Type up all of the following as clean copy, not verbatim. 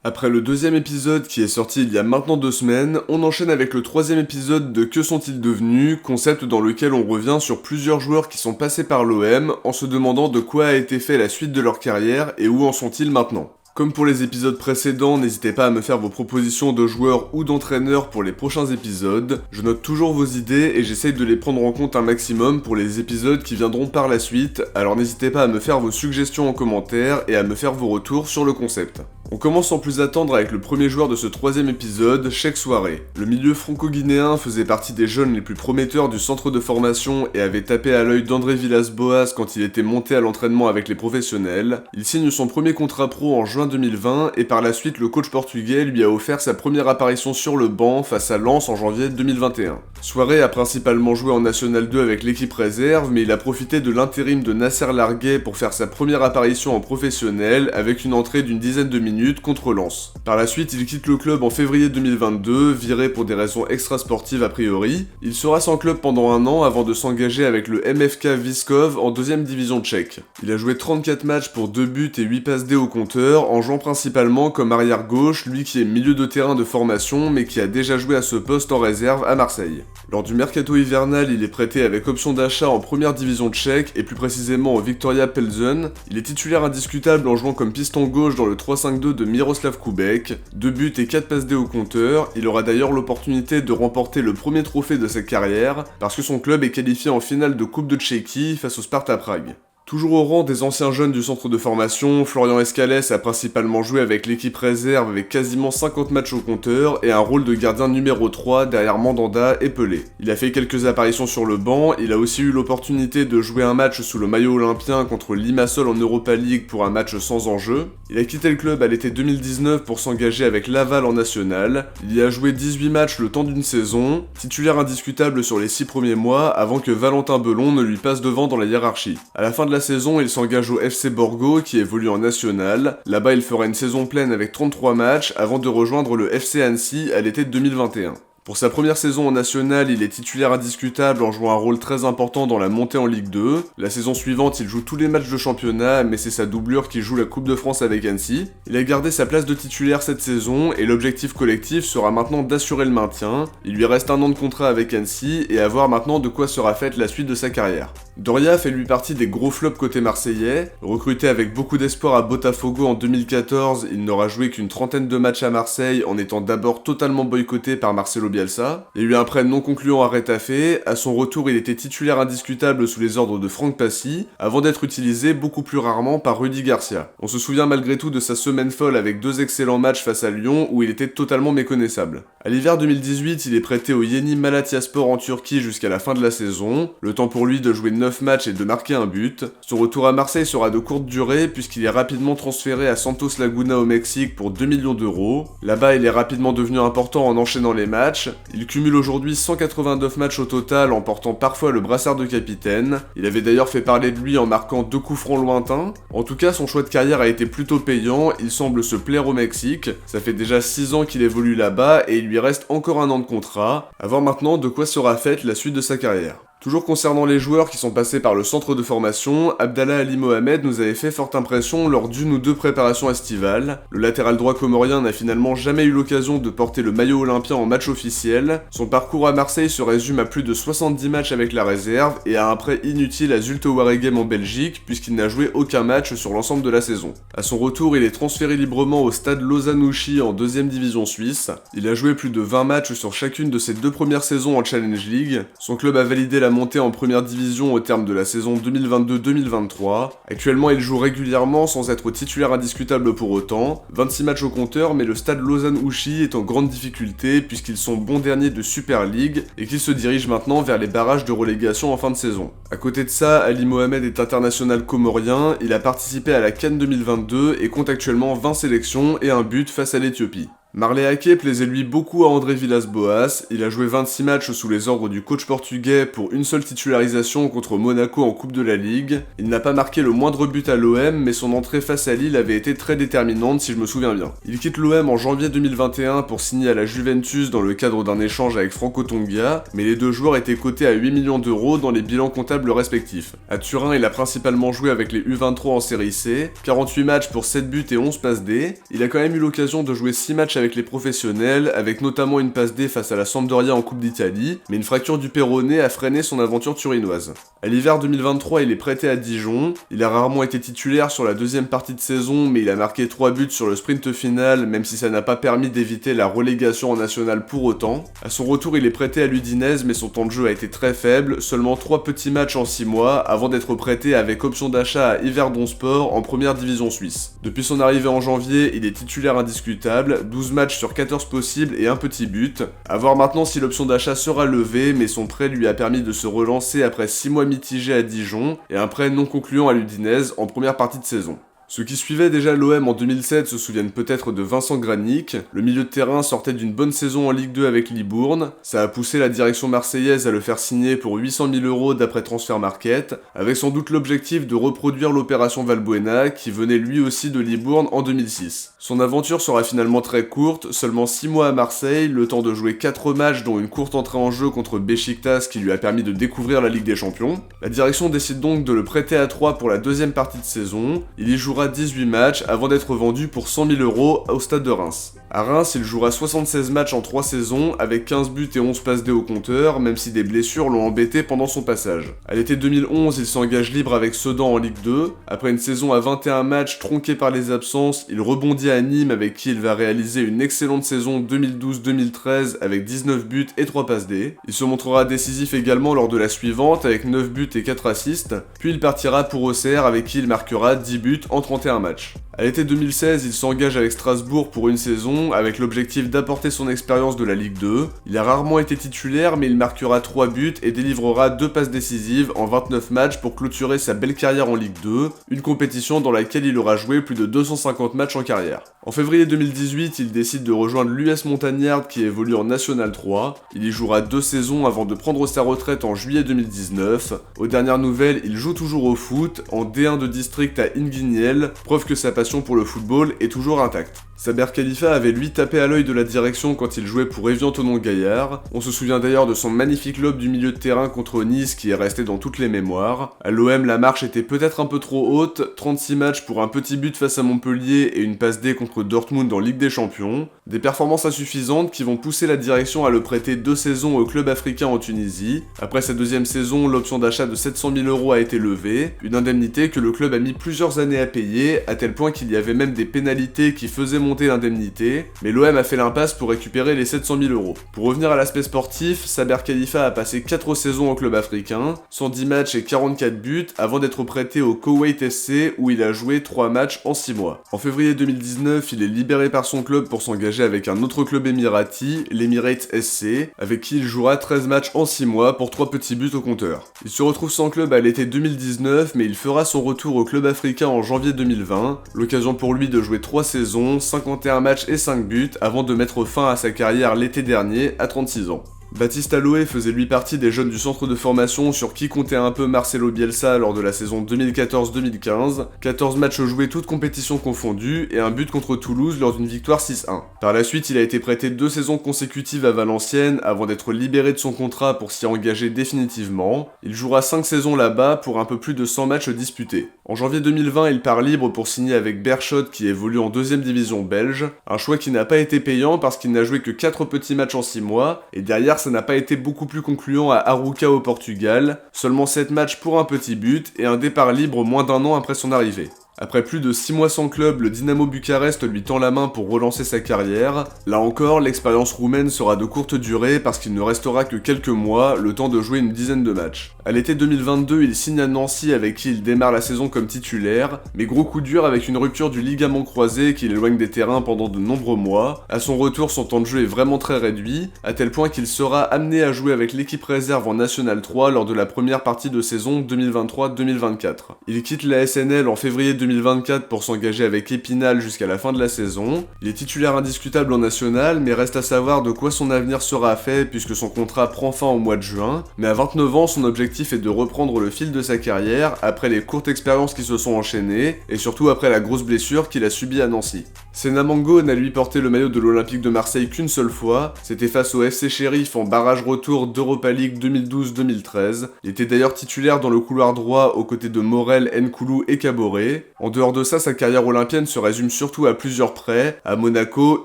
Après le deuxième épisode qui est sorti il y a maintenant 2 semaines, on enchaîne avec le troisième épisode de Que sont-ils devenus, concept dans lequel on revient sur plusieurs joueurs qui sont passés par l'OM en se demandant de quoi a été fait la suite de leur carrière et où en sont-ils maintenant. Comme pour les épisodes précédents, n'hésitez pas à me faire vos propositions de joueurs ou d'entraîneurs pour les prochains épisodes. Je note toujours vos idées et j'essaye de les prendre en compte un maximum pour les épisodes qui viendront par la suite, alors n'hésitez pas à me faire vos suggestions en commentaire et à me faire vos retours sur le concept. On commence sans plus attendre avec le premier joueur de ce troisième épisode, Cheikh Souaré. Le milieu franco-guinéen faisait partie des jeunes les plus prometteurs du centre de formation et avait tapé à l'œil d'André Villas-Boas quand il était monté à l'entraînement avec les professionnels. Il signe son premier contrat pro en juin 2020 et par la suite le coach portugais lui a offert sa première apparition sur le banc face à Lens en janvier 2021. Souaré a principalement joué en National 2 avec l'équipe réserve, mais il a profité de l'intérim de Nasser Larguet pour faire sa première apparition en professionnel avec une entrée d'une dizaine de minutes contre Lens. Par la suite, il quitte le club en février 2022, viré pour des raisons extrasportives a priori. Il sera sans club pendant un an avant de s'engager avec le MFK Vyškov en deuxième division tchèque. Il a joué 34 matchs pour 2 buts et 8 passes D au compteur, en jouant principalement comme arrière gauche, lui qui est milieu de terrain de formation mais qui a déjà joué à ce poste en réserve à Marseille. Lors du mercato hivernal, il est prêté avec option d'achat en première division tchèque et plus précisément au Viktoria Plzeň. Il est titulaire indiscutable en jouant comme piston gauche dans le 3-5-2 de Miroslav Kubek, 2 buts et 4 passes D au compteur. Il aura d'ailleurs l'opportunité de remporter le premier trophée de sa carrière parce que son club est qualifié en finale de Coupe de Tchéquie face au Sparta Prague. Toujours au rang des anciens jeunes du centre de formation, Florian Escalès a principalement joué avec l'équipe réserve avec quasiment 50 matchs au compteur et un rôle de gardien numéro 3 derrière Mandanda et Pelé. Il a fait quelques apparitions sur le banc, il a aussi eu l'opportunité de jouer un match sous le maillot olympien contre Limassol en Europa League pour un match sans enjeu. Il a quitté le club à l'été 2019 pour s'engager avec Laval en national. Il y a joué 18 matchs le temps d'une saison, titulaire indiscutable sur les 6 premiers mois avant que Valentin Belon ne lui passe devant dans la hiérarchie. À la fin de la saison, il s'engage au FC Borgo qui évolue en national. Là-bas, il fera une saison pleine avec 33 matchs avant de rejoindre le FC Annecy à l'été 2021. Pour sa première saison en national, il est titulaire indiscutable en jouant un rôle très important dans la montée en Ligue 2. La saison suivante, il joue tous les matchs de championnat, mais c'est sa doublure qui joue la Coupe de France avec Annecy. Il a gardé sa place de titulaire cette saison et l'objectif collectif sera maintenant d'assurer le maintien. Il lui reste un an de contrat avec Annecy et à voir maintenant de quoi sera faite la suite de sa carrière. Doria fait lui partie des gros flops côté marseillais. Recruté avec beaucoup d'espoir à Botafogo en 2014, il n'aura joué qu'une trentaine de matchs à Marseille en étant d'abord totalement boycotté par Marcelo Bielsa. Il y a eu un prêt non concluant à Retafe. À son retour, il était titulaire indiscutable sous les ordres de Franck Passy, avant d'être utilisé beaucoup plus rarement par Rudy Garcia. On se souvient malgré tout de sa semaine folle avec 2 excellents matchs face à Lyon où il était totalement méconnaissable. À l'hiver 2018, il est prêté au Yeni Malatyaspor en Turquie jusqu'à la fin de la saison, le temps pour lui de jouer 9 matchs et de marquer un but. Son retour à Marseille sera de courte durée puisqu'il est rapidement transféré à Santos Laguna au Mexique pour 2 millions d'euros. Là-bas, il est rapidement devenu important en enchaînant les matchs. Il cumule aujourd'hui 189 matchs au total en portant parfois le brassard de capitaine. Il avait d'ailleurs fait parler de lui en marquant 2 coups francs lointains. En tout cas, son choix de carrière a été plutôt payant, il semble se plaire au Mexique. Ça fait déjà 6 ans qu'il évolue là-bas et il lui reste encore un an de contrat. À voir maintenant de quoi sera faite la suite de sa carrière. Toujours concernant les joueurs qui sont passés par le centre de formation, Abdallah Ali Mohamed nous avait fait forte impression lors d'une ou deux préparations estivales. Le latéral droit comorien n'a finalement jamais eu l'occasion de porter le maillot olympien en match officiel. Son parcours à Marseille se résume à plus de 70 matchs avec la réserve et à un prêt inutile à Zulte Waregem en Belgique puisqu'il n'a joué aucun match sur l'ensemble de la saison. À son retour, il est transféré librement au stade Lausanne-Ouchy en deuxième division suisse. Il a joué plus de 20 matchs sur chacune de ses 2 premières saisons en Challenge League. Son club a validé la montée en première division au terme de la saison 2022-2023. Actuellement, il joue régulièrement sans être titulaire indiscutable pour autant. 26 matchs au compteur, mais le stade Lausanne-Ouchy est en grande difficulté puisqu'ils sont bons derniers de Super League et qu'ils se dirigent maintenant vers les barrages de relégation en fin de saison. À côté de ça, Ali Mohamed est international comorien, il a participé à la CAN 2022 et compte actuellement 20 sélections et un but face à l'Éthiopie. Marley Ake plaisait lui beaucoup à André Villas-Boas, il a joué 26 matchs sous les ordres du coach portugais pour une seule titularisation contre Monaco en Coupe de la Ligue. Il n'a pas marqué le moindre but à l'OM, mais son entrée face à Lille avait été très déterminante si je me souviens bien. Il quitte l'OM en janvier 2021 pour signer à la Juventus dans le cadre d'un échange avec Franco Tonga, mais les deux joueurs étaient cotés à 8 millions d'euros dans les bilans comptables respectifs. À Turin, il a principalement joué avec les U23 en série C, 48 matchs pour 7 buts et 11 passes D. Il a quand même eu l'occasion de jouer 6 matchs avec les professionnels, avec notamment une passe D face à la Sampdoria en Coupe d'Italie, mais une fracture du péroné a freiné son aventure turinoise. À l'hiver 2023, il est prêté à Dijon, il a rarement été titulaire sur la deuxième partie de saison, mais il a marqué 3 buts sur le sprint final, même si ça n'a pas permis d'éviter la relégation en nationale pour autant. À son retour, il est prêté à l'Udinese, mais son temps de jeu a été très faible, seulement 3 petits matchs en 6 mois, avant d'être prêté avec option d'achat à Yverdon Sport en première division suisse. Depuis son arrivée en janvier, il est titulaire indiscutable, 12 matchs sur 14 possibles et un petit but. A voir maintenant si l'option d'achat sera levée, mais son prêt lui a permis de se relancer après 6 mois mitigés à Dijon et un prêt non concluant à l'Udinese en première partie de saison. Ceux qui suivaient déjà l'OM en 2007 se souviennent peut-être de Vincent Granic. Le milieu de terrain sortait d'une bonne saison en Ligue 2 avec Libourne. Ça a poussé la direction marseillaise à le faire signer pour 800 000 € d'après Transfermarkt, avec sans doute l'objectif de reproduire l'opération Valbuena qui venait lui aussi de Libourne en 2006. Son aventure sera finalement très courte, seulement 6 mois à Marseille, le temps de jouer 4 matchs dont une courte entrée en jeu contre Beşiktaş qui lui a permis de découvrir la Ligue des Champions. La direction décide donc de le prêter à Troyes pour la deuxième partie de saison. Il y jouera 18 matchs avant d'être vendu pour 100 000 € au stade de Reims. À Reims, il jouera 76 matchs en 3 saisons avec 15 buts et 11 passes D au compteur, même si des blessures l'ont embêté pendant son passage. À l'été 2011, il s'engage libre avec Sedan en Ligue 2. Après une saison à 21 matchs tronquée par les absences, il rebondit à Nîmes avec qui il va réaliser une excellente saison 2012-2013 avec 19 buts et 3 passes D. Il se montrera décisif également lors de la suivante avec 9 buts et 4 assists, puis il partira pour Auxerre avec qui il marquera 10 buts en 31 matchs. À l'été 2016, il s'engage avec Strasbourg pour une saison, avec l'objectif d'apporter son expérience de la Ligue 2. Il a rarement été titulaire, mais il marquera 3 buts et délivrera 2 passes décisives en 29 matchs pour clôturer sa belle carrière en Ligue 2, une compétition dans laquelle il aura joué plus de 250 matchs en carrière. En février 2018, il décide de rejoindre l'US Montagnard qui évolue en National 3. Il y jouera 2 saisons avant de prendre sa retraite en juillet 2019. Aux dernières nouvelles, il joue toujours au foot, en D1 de district à Inguignel, preuve que sa passion pour le football est toujours intacte. Saber Khalifa avait lui tapé à l'œil de la direction quand il jouait pour Evian Tonon Gaillard. On se souvient d'ailleurs de son magnifique lob du milieu de terrain contre Nice qui est resté dans toutes les mémoires. À l'OM, la marche était peut-être un peu trop haute, 36 matchs pour un petit but face à Montpellier et une passe D contre Dortmund en Ligue des Champions. Des performances insuffisantes qui vont pousser la direction à le prêter 2 saisons au club africain en Tunisie. Après sa deuxième saison, l'option d'achat de 700 000 € a été levée, une indemnité que le club a mis plusieurs années à payer, à tel point qu'il y avait même des pénalités qui faisaient monter l'indemnité, mais l'OM a fait l'impasse pour récupérer les 700 000 €. Pour revenir à l'aspect sportif, Saber Khalifa a passé 4 saisons au club africain, 110 matchs et 44 buts, avant d'être prêté au Koweït SC où il a joué 3 matchs en 6 mois. En février 2019, il est libéré par son club pour s'engager avec un autre club émirati, l'Emirates SC, avec qui il jouera 13 matchs en 6 mois pour 3 petits buts au compteur. Il se retrouve sans club à l'été 2019, mais il fera son retour au club africain en janvier 2020, l'occasion pour lui de jouer 3 saisons, 51 matchs et 5 buts, avant de mettre fin à sa carrière l'été dernier, à 36 ans. Baptiste Aloé faisait lui partie des jeunes du centre de formation sur qui comptait un peu Marcelo Bielsa lors de la saison 2014-2015, 14 matchs joués toutes compétitions confondues et un but contre Toulouse lors d'une victoire 6-1. Par la suite, il a été prêté 2 saisons consécutives à Valenciennes avant d'être libéré de son contrat pour s'y engager définitivement. Il jouera 5 saisons là-bas pour un peu plus de 100 matchs disputés. En janvier 2020, il part libre pour signer avec Beerschot qui évolue en 2ème division belge, un choix qui n'a pas été payant parce qu'il n'a joué que 4 petits matchs en 6 mois, et derrière ça n'a pas été beaucoup plus concluant à Arouca au Portugal, seulement 7 matchs pour un petit but et un départ libre moins d'1 an après son arrivée. Après plus de 6 mois sans club, le Dynamo Bucarest lui tend la main pour relancer sa carrière. Là encore, l'expérience roumaine sera de courte durée parce qu'il ne restera que quelques mois, le temps de jouer une dizaine de matchs. À l'été 2022, il signe à Nancy avec qui il démarre la saison comme titulaire, mais gros coup dur avec une rupture du ligament croisé qui l'éloigne des terrains pendant de nombreux mois. À son retour, son temps de jeu est vraiment très réduit, à tel point qu'il sera amené à jouer avec l'équipe réserve en National 3 lors de la première partie de saison 2023-2024. Il quitte la SNL en février 2023 2024 pour s'engager avec Épinal jusqu'à la fin de la saison. Il est titulaire indiscutable en national, mais reste à savoir de quoi son avenir sera fait puisque son contrat prend fin au mois de juin. Mais à 29 ans, son objectif est de reprendre le fil de sa carrière après les courtes expériences qui se sont enchaînées et surtout après la grosse blessure qu'il a subie à Nancy. Senamango n'a lui porté le maillot de l'Olympique de Marseille qu'une seule fois, c'était face au FC Sheriff en barrage retour d'Europa League 2012-2013. Il était d'ailleurs titulaire dans le couloir droit aux côtés de Morel, Nkoulou et Caboret. En dehors de ça, sa carrière olympienne se résume surtout à plusieurs prêts, à Monaco,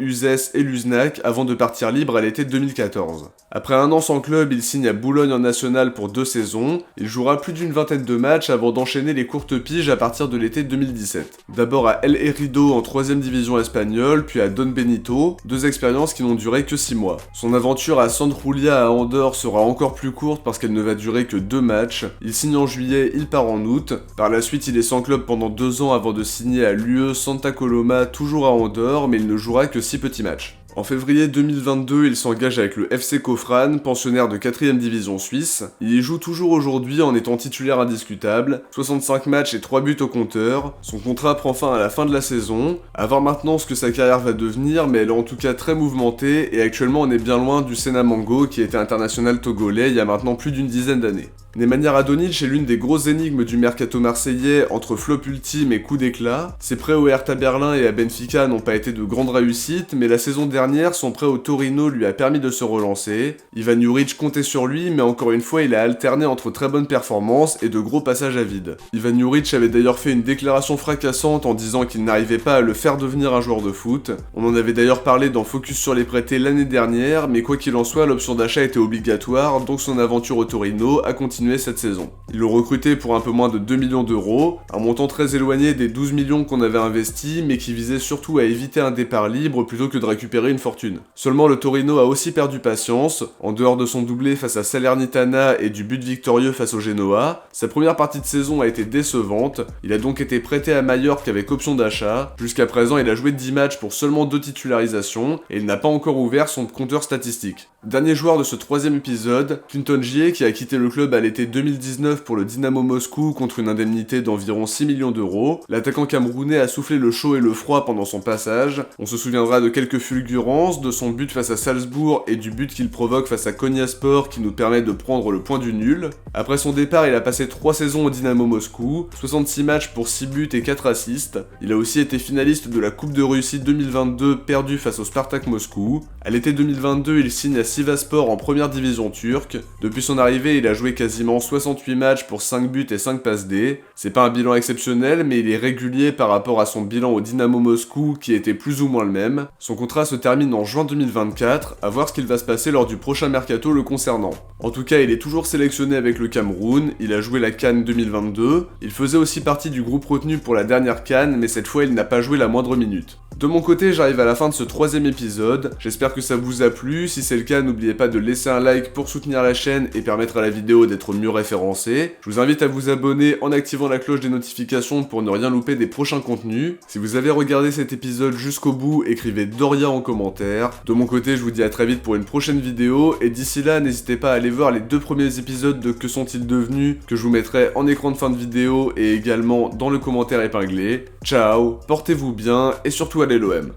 Uzès et Luznac, avant de partir libre à l'été 2014. Après un an sans club, il signe à Boulogne en national pour 2 saisons. Il jouera plus d'une vingtaine de matchs avant d'enchaîner les courtes piges à partir de l'été 2017. D'abord à El Herido en 3ème division espagnole, puis à Don Benito, 2 expériences qui n'ont duré que 6 mois. Son aventure à Santrulia à Andorre sera encore plus courte parce qu'elle ne va durer que 2 matchs. Il signe en juillet, il part en août. Par la suite, il est sans club pendant 2 ans avant de signer à l'UE Santa Coloma, toujours à Andorre, mais il ne jouera que 6 petits matchs. En février 2022, il s'engage avec le FC Kofran, pensionnaire de 4ème division suisse. Il y joue toujours aujourd'hui en étant titulaire indiscutable, 65 matchs et 3 buts au compteur. Son contrat prend fin à la fin de la saison. À voir maintenant ce que sa carrière va devenir, mais elle est en tout cas très mouvementée et actuellement on est bien loin du Senamango qui était international togolais il y a maintenant plus d'une dizaine d'années. Nemanja Radonjic est l'une des grosses énigmes du mercato marseillais entre flop ultime et coup d'éclat. Ses prêts au Hertha Berlin et à Benfica n'ont pas été de grandes réussites, mais la saison dernière, son prêt au Torino lui a permis de se relancer. Ivan Juric comptait sur lui, mais encore une fois, il a alterné entre très bonnes performances et de gros passages à vide. Ivan Juric avait d'ailleurs fait une déclaration fracassante en disant qu'il n'arrivait pas à le faire devenir un joueur de foot. On en avait d'ailleurs parlé dans Focus sur les prêtés l'année dernière, mais quoi qu'il en soit, l'option d'achat était obligatoire, donc son aventure au Torino a continué cette saison. Ils l'ont recruté pour un peu moins de 2 millions d'euros, un montant très éloigné des 12 millions qu'on avait investis, mais qui visait surtout à éviter un départ libre plutôt que de récupérer une fortune. Seulement le Torino a aussi perdu patience, en dehors de son doublé face à Salernitana et du but victorieux face au Genoa, sa première partie de saison a été décevante, il a donc été prêté à Majorque avec option d'achat, jusqu'à présent il a joué 10 matchs pour seulement 2 titularisations, et il n'a pas encore ouvert son compteur statistique. Dernier joueur de ce 3ème épisode, Clinton J qui a quitté le club à l'été 2019 pour le Dynamo Moscou contre une indemnité d'environ 6 millions d'euros. L'attaquant camerounais a soufflé le chaud et le froid pendant son passage. On se souviendra de quelques fulgurances, de son but face à Salzbourg et du but qu'il provoque face à Konyaspor qui nous permet de prendre le point du nul. Après son départ, il a passé 3 saisons au Dynamo Moscou, 66 matchs pour 6 buts et 4 assists. Il a aussi été finaliste de la Coupe de Russie 2022 perdue face au Spartak Moscou. À l'été 2022, il signe à Sivasspor en première division turque. Depuis son arrivée, il a joué quasiment 68 matchs pour 5 buts et 5 passes D. C'est pas un bilan exceptionnel, mais il est régulier par rapport à son bilan au Dynamo Moscou qui était plus ou moins le même. Son contrat se termine en juin 2024, à voir ce qu'il va se passer lors du prochain mercato le concernant. En tout cas, il est toujours sélectionné avec le Cameroun, il a joué la CAN 2022, il faisait aussi partie du groupe retenu pour la dernière CAN, mais cette fois il n'a pas joué la moindre minute. De mon côté, j'arrive à la fin de ce 3ème épisode, j'espère que ça vous a plu, si c'est le cas, n'oubliez pas de laisser un like pour soutenir la chaîne et permettre à la vidéo d'être mieux référencée. Je vous invite à vous abonner en activant la cloche des notifications pour ne rien louper des prochains contenus. Si vous avez regardé cet épisode jusqu'au bout, écrivez Doria en commentaire. De mon côté, je vous dis à très vite pour une prochaine vidéo, et d'ici là, n'hésitez pas à aller voir les 2 premiers épisodes de Que sont-ils devenus, que je vous mettrai en écran de fin de vidéo et également dans le commentaire épinglé. Ciao, portez-vous bien et surtout allez l'OM.